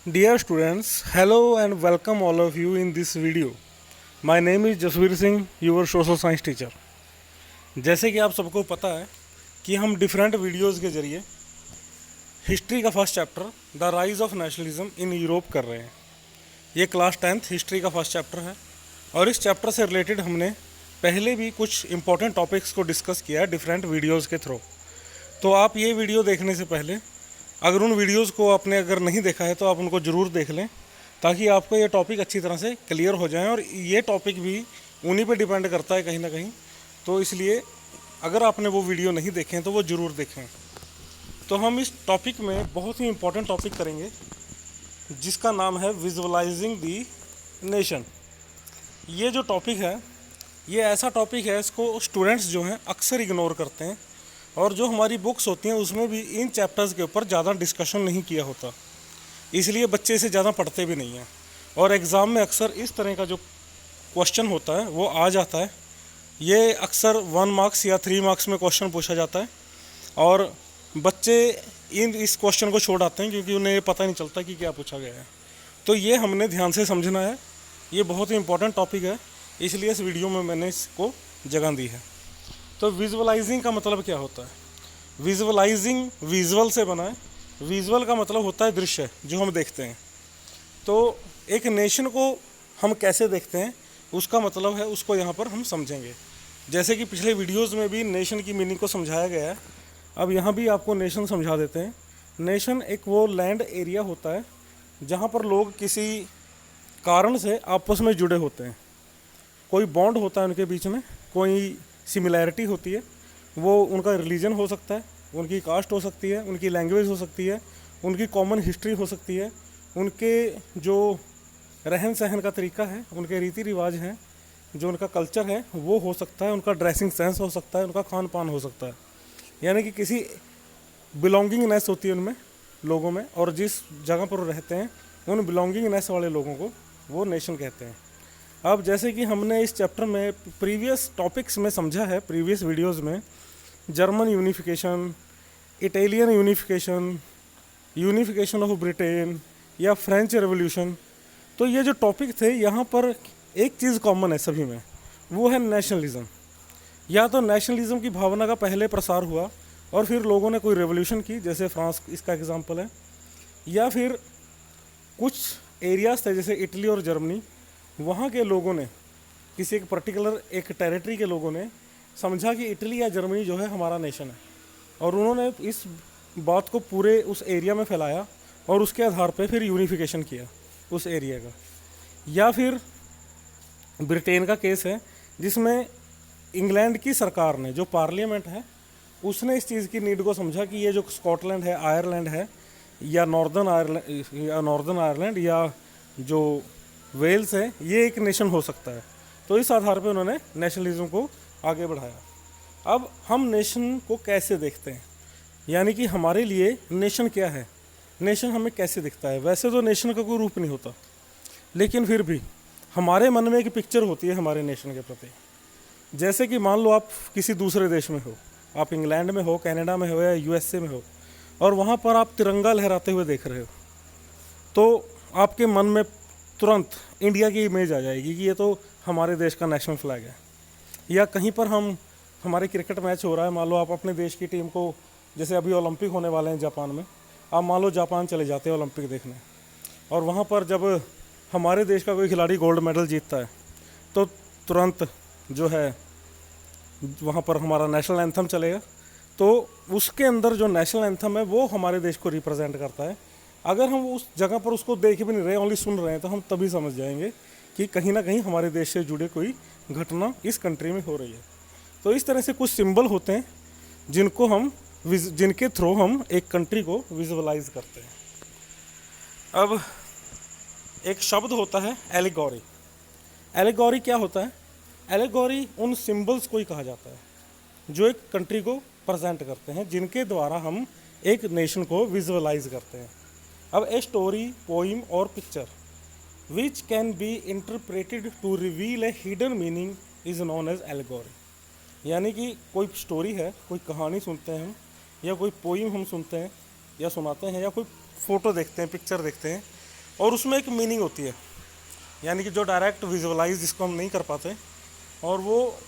Dear students, hello and welcome all of you in this video. My name is Jasvir Singh, your social science teacher. जैसे कि आप सबको पता है कि हम डिफरेंट वीडियोस के जरिए हिस्ट्री का first chapter the rise of nationalism in Europe कर रहे हैं। ये क्लास 10th हिस्ट्री का फर्स्ट चैप्टर है और इस चैप्टर से रिलेटेड हमने पहले भी कुछ इंपॉर्टेंट टॉपिक्स को डिस्कस किया है डिफरेंट वीडियोज़ के थ्रू। तो आप ये वीडियो देखने से पहले अगर उन वीडियोज़ को आपने अगर नहीं देखा है तो आप उनको ज़रूर देख लें, ताकि आपको ये टॉपिक अच्छी तरह से क्लियर हो जाए। और ये टॉपिक भी उन्हीं पे डिपेंड करता है कहीं ना कहीं, तो इसलिए अगर आपने वो वीडियो नहीं देखे हैं तो वो ज़रूर देखें। तो हम इस टॉपिक में बहुत ही इंपॉर्टेंट टॉपिक करेंगे जिसका नाम है विजुअलाइजिंग दी नेशन। ये जो टॉपिक है ये ऐसा टॉपिक है, इसको स्टूडेंट्स जो हैं अक्सर इग्नोर करते हैं और जो हमारी बुक्स होती हैं उसमें भी इन चैप्टर्स के ऊपर ज़्यादा डिस्कशन नहीं किया होता, इसलिए बच्चे इसे ज़्यादा पढ़ते भी नहीं हैं। और एग्ज़ाम में अक्सर इस तरह का जो क्वेश्चन होता है वो आ जाता है। ये अक्सर 1 मार्क्स या 3 मार्क्स में क्वेश्चन पूछा जाता है और बच्चे इस क्वेश्चन को छोड़ आते हैं क्योंकि उन्हें पता नहीं चलता कि क्या पूछा गया है। तो ये हमने ध्यान से समझना है, ये बहुत ही इंपॉर्टेंट टॉपिक है, इसलिए इस वीडियो में मैंने इसको जगह दी है। तो विजुअलाइजिंग का मतलब क्या होता है? विजुअलाइजिंग विजुअल से बना है। विजुअल का मतलब होता है दृश्य जो हम देखते हैं। तो एक नेशन को हम कैसे देखते हैं उसका मतलब है, उसको यहाँ पर हम समझेंगे। जैसे कि पिछले वीडियोस में भी नेशन की मीनिंग को समझाया गया है, अब यहाँ भी आपको नेशन समझा देते हैं। नेशन एक वो लैंड एरिया होता है जहाँ पर लोग किसी कारण से आपस में जुड़े होते हैं, कोई बॉन्ड होता है उनके बीच में, कोई सिमिलैरिटी होती है। वो उनका रिलीजन हो सकता है, उनकी कास्ट हो सकती है, उनकी लैंग्वेज हो सकती है, उनकी कॉमन हिस्ट्री हो सकती है, उनके जो रहन सहन का तरीका है, उनके रीति रिवाज हैं, जो उनका कल्चर है वो हो सकता है, उनका ड्रेसिंग सेंस हो सकता है, उनका खान पान हो सकता है। यानी कि किसी बिलोंगिंगनेस होती है उनमें, लोगों में, और जिस जगह पर वो रहते हैं उन बिलोंगिंगनेस वाले लोगों को वो नेशन कहते हैं। अब जैसे कि हमने इस चैप्टर में प्रीवियस टॉपिक्स में समझा है, प्रीवियस वीडियोस में, German unification, Italian unification, unification of Britain या फ्रेंच रेवोल्यूशन। तो ये जो टॉपिक थे यहाँ पर एक चीज़ कॉमन है सभी में, वो है नेशनलिज्म। या तो नेशनलिज्म की भावना का पहले प्रसार हुआ और फिर लोगों ने कोई रेवोल्यूशन की, जैसे फ्रांस इसका एग्जाम्पल है, या फिर कुछ एरियाज थे जैसे इटली और जर्मनी, वहाँ के लोगों ने, किसी एक पर्टिकुलर एक टेरिटरी के लोगों ने समझा कि इटली या जर्मनी जो है हमारा नेशन है, और उन्होंने इस बात को पूरे उस एरिया में फैलाया और उसके आधार पे फिर यूनिफिकेशन किया उस एरिया का। या फिर ब्रिटेन का केस है जिसमें इंग्लैंड की सरकार ने, जो पार्लियामेंट है, उसने इस चीज़ की नीड को समझा कि ये जो स्कॉटलैंड है, आयरलैंड है, या नॉर्दर्न आयरलैंड या जो वेल्स है, ये एक नेशन हो सकता है। तो इस आधार पे उन्होंने नेशनलिज्म को आगे बढ़ाया। अब हम नेशन को कैसे देखते हैं, यानी कि हमारे लिए नेशन क्या है, नेशन हमें कैसे दिखता है। वैसे तो नेशन का कोई रूप नहीं होता, लेकिन फिर भी हमारे मन में एक पिक्चर होती है हमारे नेशन के प्रति। जैसे कि मान लो आप किसी दूसरे देश में हो, आप इंग्लैंड में हो, कनाडा में हो या यूएसए में हो, और वहाँ पर आप तिरंगा लहराते हुए देख रहे हो, तो आपके मन में तुरंत इंडिया की इमेज आ जाएगी कि ये तो हमारे देश का नेशनल फ्लैग है। या कहीं पर हमारे क्रिकेट मैच हो रहा है, मान लो आप अपने देश की टीम को, जैसे अभी ओलंपिक होने वाले हैं जापान में, आप मान लो जापान चले जाते हैं ओलंपिक देखने, और वहाँ पर जब हमारे देश का कोई खिलाड़ी गोल्ड मेडल जीतता है तो तुरंत जो है वहाँ पर हमारा नेशनल एंथम चलेगा। तो उसके अंदर जो नेशनल एंथम है वो हमारे देश को रिप्रेजेंट करता है। अगर हम उस जगह पर उसको देख भी नहीं रहे, ओनली सुन रहे हैं, तो हम तभी समझ जाएंगे कि कहीं ना कहीं हमारे देश से जुड़े कोई घटना इस कंट्री में हो रही है। तो इस तरह से कुछ सिंबल होते हैं जिनके थ्रू हम एक कंट्री को विजुअलाइज करते हैं। अब एक शब्द होता है एलिगोरी। एलिगोरी क्या होता है? एलिगोरी उन सिंबल्स को ही कहा जाता है जो एक कंट्री को प्रेजेंट करते हैं, जिनके द्वारा हम एक नेशन को विजुअलाइज करते हैं। अब ए स्टोरी, पोइम और picture which can be interpreted to reveal a hidden meaning is known as allegory. यानी कि कोई स्टोरी है, कोई कहानी सुनते हैं हम, या कोई पोइम हम सुनते हैं या सुनाते हैं, या कोई फ़ोटो देखते हैं, पिक्चर देखते हैं, और उसमें एक मीनिंग होती है, यानी कि जो डायरेक्ट विजुअलाइज जिसको हम नहीं कर पाते, और वो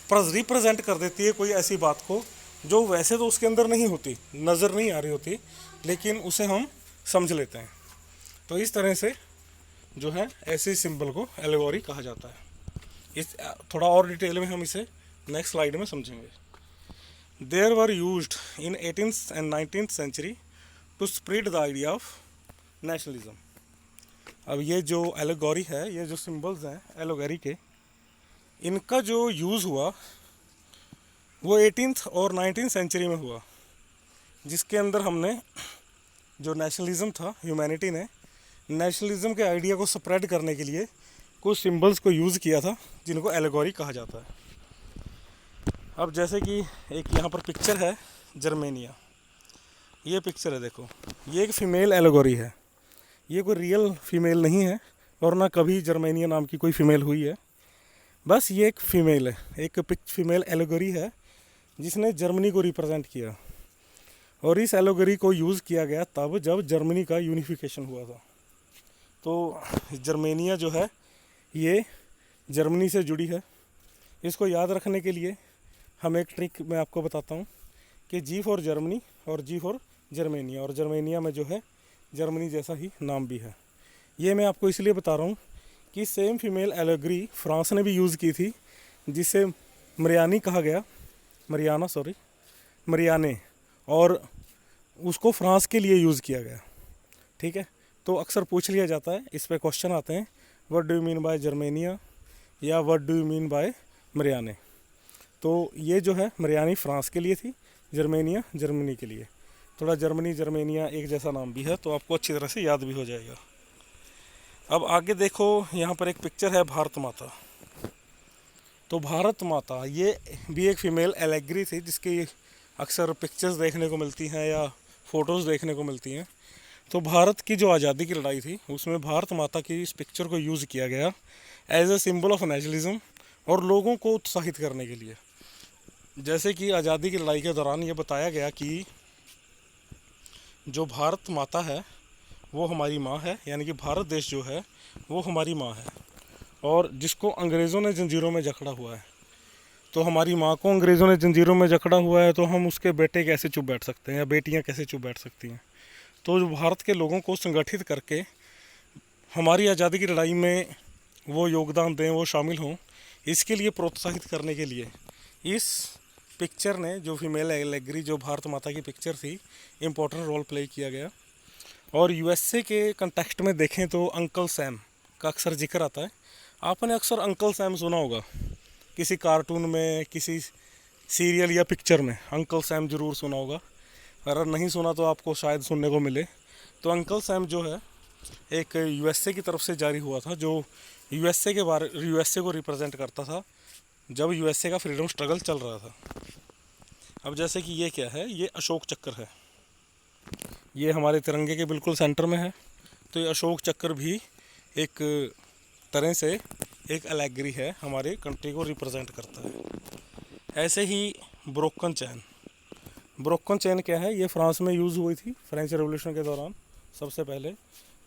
रिप्रेजेंट कर देती है कोई ऐसी बात को जो वैसे तो उसके अंदर नहीं होती, नज़र नहीं आ रही होती, लेकिन उसे हम समझ लेते हैं। तो इस तरह से जो है ऐसे सिंबल को एलेगोरी कहा जाता है। इस थोड़ा और डिटेल में हम इसे नेक्स्ट स्लाइड में समझेंगे। There were used in 18th and 19th century to spread the idea of nationalism. अब ये जो एलेगोरी है, ये जो सिंबल्स हैं एलेगोरी के, इनका जो यूज़ हुआ वो 18th और 19th सेंचुरी में हुआ, जिसके अंदर हमने जो नेशनलिज्म था, ह्यूमैनिटी ने नेशनलिज्म के आइडिया को स्प्रेड करने के लिए कुछ सिंबल्स को यूज़ किया था, जिनको एलेगोरी कहा जाता है। अब जैसे कि एक यहाँ पर पिक्चर है जर्मेनिया, ये पिक्चर है, देखो ये एक फ़ीमेल एलेगोरी है। ये कोई रियल फीमेल नहीं है और ना कभी जर्मेनिया नाम की कोई फ़ीमेल हुई है, बस ये एक फ़ीमेल है, एक फीमेल एलेगोरी है जिसने जर्मनी को रिप्रेजेंट किया। और इस एलेगोरी को यूज़ किया गया तब जब जर्मनी का यूनिफिकेशन हुआ था। तो जर्मेनिया जो है ये जर्मनी से जुड़ी है। इसको याद रखने के लिए हम एक ट्रिक मैं आपको बताता हूँ कि जी फॉर जर्मनी और जी फॉर जर्मेनिया, और जर्मेनिया में जो है जर्मनी जैसा ही नाम भी है। ये मैं आपको इसलिए बता रहा हूँ कि सेम फीमेल एलेगोरी फ्रांस ने भी यूज़ की थी, जिसे मरियानी कहा गया, मरियाने, और उसको फ्रांस के लिए यूज़ किया गया। ठीक है, तो अक्सर पूछ लिया जाता है, इस पे क्वेश्चन आते हैं, what do you mean by Germania या what do you mean by Marianne. तो ये जो है मरियानी फ्रांस के लिए थी, जर्मेनिया जर्मनी के लिए। थोड़ा जर्मनी जर्मेनिया एक जैसा नाम भी है, तो आपको अच्छी तरह से याद भी हो जाएगा। अब आगे देखो, यहाँ पर एक पिक्चर है भारत माता। तो भारत माता ये भी एक फ़ीमेल एलेगरी थी, जिसकी अक्सर पिक्चर्स देखने को मिलती हैं या फ़ोटोज़ देखने को मिलती हैं। तो भारत की जो आज़ादी की लड़ाई थी उसमें भारत माता की इस पिक्चर को यूज़ किया गया as a symbol of nationalism और लोगों को उत्साहित करने के लिए। जैसे कि आज़ादी की लड़ाई के दौरान ये बताया गया कि जो भारत माता है वो हमारी माँ है, यानी कि भारत देश जो है वो हमारी माँ है, और जिसको अंग्रेज़ों ने जंजीरों में जकड़ा हुआ है। तो हमारी माँ को अंग्रेज़ों ने जंजीरों में जकड़ा हुआ है, तो हम उसके बेटे कैसे चुप बैठ सकते हैं या बेटियाँ कैसे चुप बैठ सकती हैं। तो जो भारत के लोगों को संगठित करके हमारी आज़ादी की लड़ाई में वो योगदान दें, वो शामिल हों, इसके लिए प्रोत्साहित करने के लिए इस पिक्चर ने, जो फीमेल एलेगरी जो भारत माता की पिक्चर थी, इम्पोर्टेंट रोल प्ले किया गया। और यूएसए के कंटेक्स्ट में देखें तो अंकल सैम का अक्सर जिक्र आता है। आपने अक्सर अंकल सैम सुना होगा, किसी कार्टून में, किसी सीरियल या पिक्चर में अंकल सैम ज़रूर सुना होगा। अगर नहीं सुना तो आपको शायद सुनने को मिले। तो अंकल सैम जो है एक यूएसए की तरफ से जारी हुआ था, जो यूएसए को रिप्रेजेंट करता था जब यूएसए का फ्रीडम स्ट्रगल चल रहा था। अब जैसे कि ये क्या है, ये अशोक चक्र है, ये हमारे तिरंगे के बिल्कुल सेंटर में है। तो ये अशोक चक्र भी एक तरह से एक एलेगरी है, हमारे कंट्री को रिप्रेजेंट करता है। ऐसे ही ब्रोकन चैन क्या है, ये फ्रांस में यूज़ हुई थी फ्रेंच रेवोल्यूशन के दौरान सबसे पहले।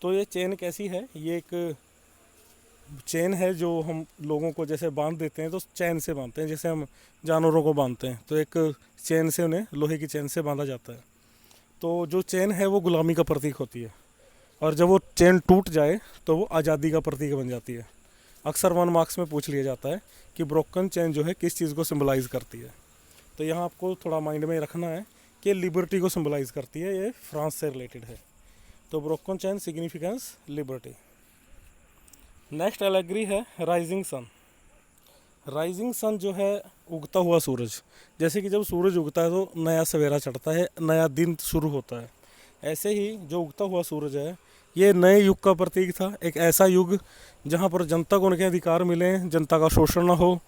तो ये चेन कैसी है, ये एक चेन है जो हम लोगों को जैसे बांध देते हैं, तो चैन से बांधते हैं, जैसे हम जानवरों को बांधते हैं, तो एक चेन से उन्हें लोहे की चेन से बांधा जाता है। तो जो चेन है वो गुलामी का प्रतीक होती है, और जब वो चेन टूट जाए तो वो आज़ादी का प्रतीक बन जाती है। अक्सर 1 मार्क्स में पूछ लिया जाता है कि ब्रोकन चेन जो है किस चीज़ को सिंबलाइज़ करती है। तो यहाँ आपको थोड़ा माइंड में रखना है कि लिबर्टी को सिंबलाइज़ करती है, ये फ्रांस से रिलेटेड है। तो broken chain significance liberty. Next allegory है राइजिंग सन। राइजिंग सन जो है उगता हुआ सूरज। जैसे कि जब सूरज उगता है तो नया सवेरा चढ़ता है, नया दिन शुरू होता है। ऐसे ही जो उगता हुआ सूरज है ये नए युग का प्रतीक था, एक ऐसा युग जहाँ पर जनता को उनके अधिकार मिलें, जनता का शोषण ना हो,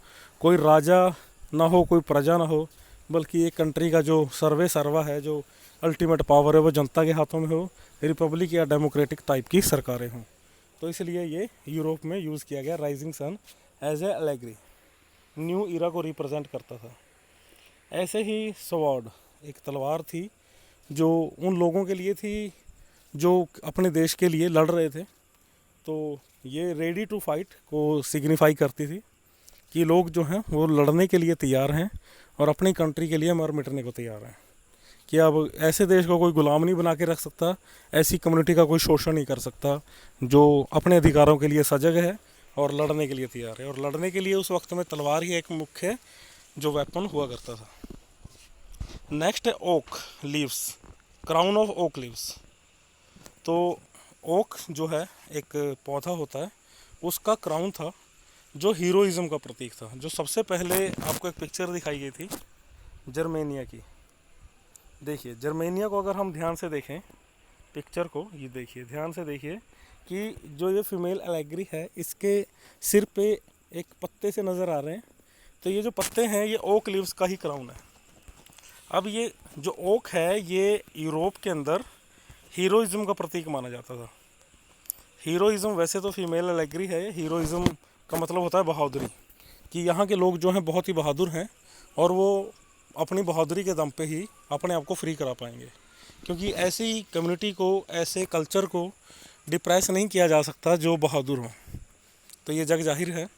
कोई राजा ना हो, कोई प्रजा ना हो, बल्कि एक कंट्री का जो सर्वे सर्वा है, जो अल्टीमेट पावर है, वो जनता के हाथों में हो, रिपब्लिक या डेमोक्रेटिक टाइप की सरकारें हों। तो इसलिए ये यूरोप में यूज़ किया गया rising sun as a allegory, new era को रिप्रेजेंट करता था। ऐसे ही स्वॉर्ड एक तलवार थी जो उन लोगों के लिए थी जो अपने देश के लिए लड़ रहे थे, तो ये रेडी टू फाइट को सिग्निफाई करती थी कि लोग जो हैं वो लड़ने के लिए तैयार हैं और अपनी कंट्री के लिए मर मिटने को तैयार हैं, कि अब ऐसे देश को कोई गुलाम नहीं बना के रख सकता, ऐसी कम्युनिटी का कोई शोषण नहीं कर सकता जो अपने अधिकारों के लिए सजग है और लड़ने के लिए तैयार है। और लड़ने के लिए उस वक्त में तलवार ही एक मुख्य जो वेपन हुआ करता था। नेक्स्ट है okay leaves, crown of oak leaves. तो ओक जो है एक पौधा होता है, उसका क्राउन था जो हीरोइज्म का प्रतीक था। जो सबसे पहले आपको एक पिक्चर दिखाई गई थी जर्मेनिया की, देखिए जर्मेनिया को अगर हम ध्यान से देखें पिक्चर को, ये देखिए ध्यान से देखिए कि जो ये फीमेल एलेग्री है इसके सिर पे एक पत्ते से नज़र आ रहे हैं, तो ये जो पत्ते हैं ये ओक लीव्स का ही क्राउन है। अब ये जो ओक है ये यूरोप के अंदर हीरोइज्म का प्रतीक माना जाता था। हीरोइज्म वैसे तो फीमेल एलेग्री है, हीरोइज्म का मतलब होता है बहादुरी, कि यहाँ के लोग जो हैं बहुत ही बहादुर हैं और वो अपनी बहादुरी के दम पे ही अपने आप को फ्री करा पाएंगे, क्योंकि ऐसी कम्युनिटी को, ऐसे कल्चर को डिप्रेस नहीं किया जा सकता जो बहादुर हो, तो ये जग जाहिर है।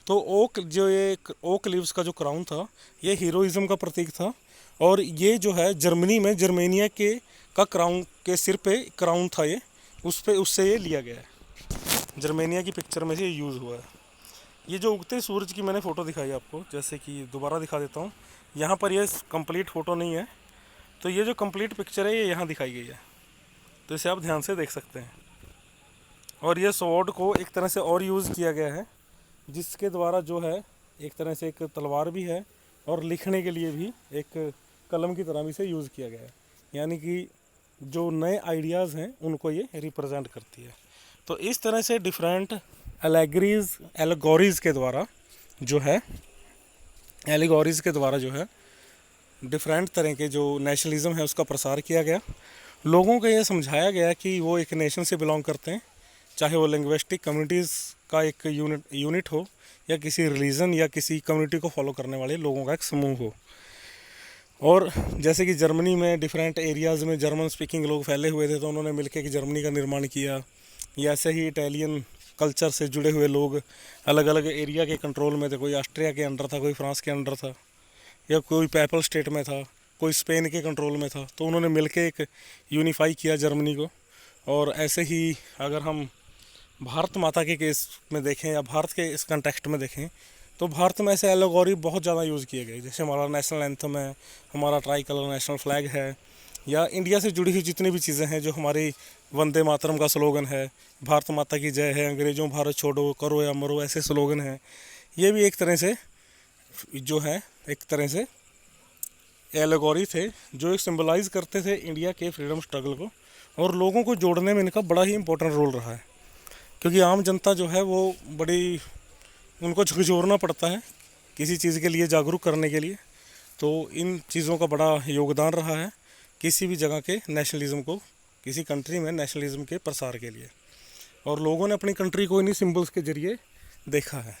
तो ओक जो ये ओक लीव्स का जो क्राउन था ये हीरोइज्म का प्रतीक था, और ये जो है जर्मनी में जर्मेनिया के का क्राउन के सिर पे क्राउन था, ये उस पे उससे ये लिया गया है, जर्मेनिया की पिक्चर में से यूज़ हुआ है। ये जो उगते सूरज की मैंने फ़ोटो दिखाई आपको, जैसे कि दोबारा दिखा देता हूँ, यहाँ पर ये कंप्लीट फ़ोटो नहीं है, तो ये जो कंप्लीट पिक्चर है ये यहाँ दिखाई गई है, तो इसे आप ध्यान से देख सकते हैं। और ये स्वॉर्ड को एक तरह से और यूज़ किया गया है, जिसके द्वारा जो है एक तरह से एक तलवार भी है और लिखने के लिए भी एक कलम की तरह भी इसे यूज़ किया गया है, यानी कि जो नए आइडियाज़ हैं उनको ये रिप्रेजेंट करती है। तो इस तरह से डिफरेंट एलेगोरीज़ के द्वारा जो है डिफरेंट तरह के जो नेशनलिज्म है उसका प्रसार किया गया। लोगों को ये समझाया गया कि वो एक नेशन से बिलोंग करते हैं, चाहे वो लिंग्विस्टिक कम्युनिटीज़ का एक यूनिट हो या किसी रिलीजन या किसी कम्युनिटी को फॉलो करने वाले लोगों का एक समूह हो। और जैसे कि जर्मनी में डिफरेंट एरियाज़ में जर्मन स्पीकिंग लोग फैले हुए थे, तो उन्होंने मिलकर एक जर्मनी का निर्माण किया, या ऐसे ही इटालियन कल्चर से जुड़े हुए लोग अलग अलग एरिया के कंट्रोल में थे, कोई ऑस्ट्रिया के अंडर था, कोई फ्रांस के अंडर था, या कोई पैपल स्टेट में था, कोई स्पेन के कंट्रोल में था, तो उन्होंने मिलकर एक यूनिफाई किया जर्मनी को। और ऐसे ही अगर हम भारत माता के केस में देखें या भारत के इस कंटेक्स्ट में देखें, तो भारत में ऐसे एलोगोरी बहुत ज़्यादा यूज़ किए गए, जैसे हमारा नेशनल एंथम है, हमारा ट्राई कलर नेशनल फ्लैग है, या इंडिया से जुड़ी हुई जितनी भी चीज़ें हैं, जो हमारी वंदे मातरम का स्लोगन है, भारत माता की जय है, अंग्रेज़ों भारत छोड़ो, करो या मरो, ऐसे स्लोगन हैं। ये भी एक तरह से जो है एक तरह से एलोगोरी थे जो एक सिंबलाइज करते थे इंडिया के फ्रीडम स्ट्रगल को, और लोगों को जोड़ने में इनका बड़ा ही इंपॉर्टेंट रोल रहा है, क्योंकि आम जनता जो है वो बड़ी उनको झकझोरना पड़ता है किसी चीज़ के लिए जागरूक करने के लिए। तो इन चीज़ों का बड़ा योगदान रहा है किसी भी जगह के नेशनलिज्म को, किसी कंट्री में नेशनलिज्म के प्रसार के लिए, और लोगों ने अपनी कंट्री को इन्हीं सिंबल्स के ज़रिए देखा है।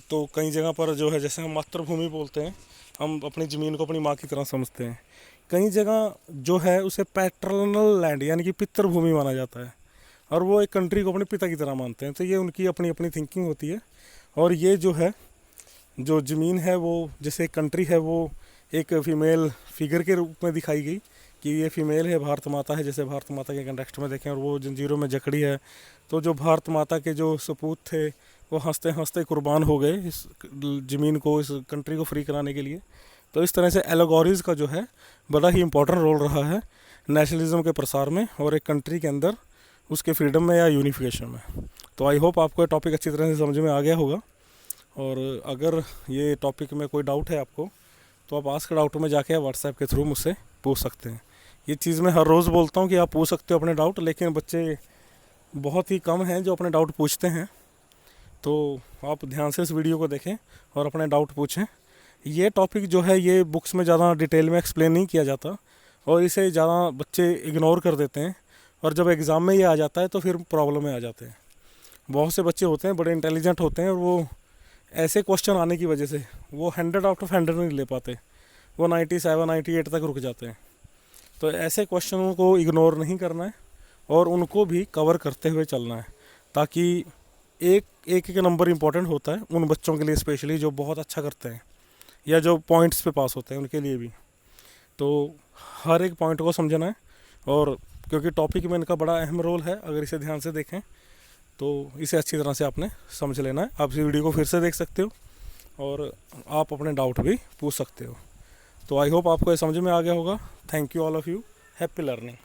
तो कई जगह पर जो है, जैसे हम मातृभूमि बोलते हैं, हम अपनी ज़मीन को अपनी माँ की तरह समझते हैं। कई जगह जो है उसे पैटर्नल लैंड यानी कि पितृभूमि माना जाता है, और वो एक कंट्री को अपने पिता की तरह मानते हैं। तो ये उनकी अपनी अपनी थिंकिंग होती है। और ये जो है जो ज़मीन है वो जैसे कंट्री है वो एक फीमेल फिगर के रूप में दिखाई गई कि ये फीमेल है, भारत माता है, जैसे भारत माता के कंटेक्स्ट में देखें, और वो जंजीरों में जकड़ी है। तो जो भारत माता के जो सपूत थे वो हंसते हंसते कुर्बान हो गए इस ज़मीन को, इस कंट्री को फ्री कराने के लिए। तो इस तरह से एलोगोरीज़ का जो है बड़ा ही इम्पोर्टेंट रोल रहा है नेशनलिज्म के प्रसार में और एक कंट्री के अंदर उसके फ्रीडम में या यूनिफिकेशन में। तो आई होप आपको ये टॉपिक अच्छी तरह से समझ में आ गया होगा, और अगर ये टॉपिक में कोई डाउट है आपको तो आप आस्क डाउट में जाके व्हाट्सएप के थ्रू मुझसे पूछ सकते हैं। ये चीज़ मैं हर रोज़ बोलता हूँ कि आप पूछ सकते हो अपने डाउट, लेकिन बच्चे बहुत ही कम हैं जो अपने डाउट पूछते हैं। तो आप ध्यान से इस वीडियो को देखें और अपने डाउट पूछें। ये टॉपिक जो है ये बुक्स में ज़्यादा डिटेल में एक्सप्लेन नहीं किया जाता, और इसे ज़्यादा बच्चे इग्नोर कर देते हैं, और जब एग्ज़ाम में ये आ जाता है तो फिर प्रॉब्लम में आ जाते हैं। बहुत से बच्चे होते हैं बड़े इंटेलिजेंट होते हैं, और वो ऐसे क्वेश्चन आने की वजह से वो 100 आउट ऑफ 100 नहीं ले पाते, वो 97 98 तक रुक जाते हैं। तो ऐसे क्वेश्चनों को इग्नोर नहीं करना है और उनको भी कवर करते हुए चलना है। ताकि एक एक एक नंबर इम्पोर्टेंट होता है उन बच्चों के लिए स्पेशली जो बहुत अच्छा करते हैं या जो पॉइंट्स पे पास होते हैं उनके लिए भी। तो हर एक पॉइंट को समझना है, और क्योंकि टॉपिक में इनका बड़ा अहम रोल है, अगर इसे ध्यान से देखें तो इसे अच्छी तरह से आपने समझ लेना है। आप इस वीडियो को फिर से देख सकते हो और आप अपने डाउट भी पूछ सकते हो। तो आई होप आपको ये समझ में आ गया होगा। Thank you all of you, happy learning.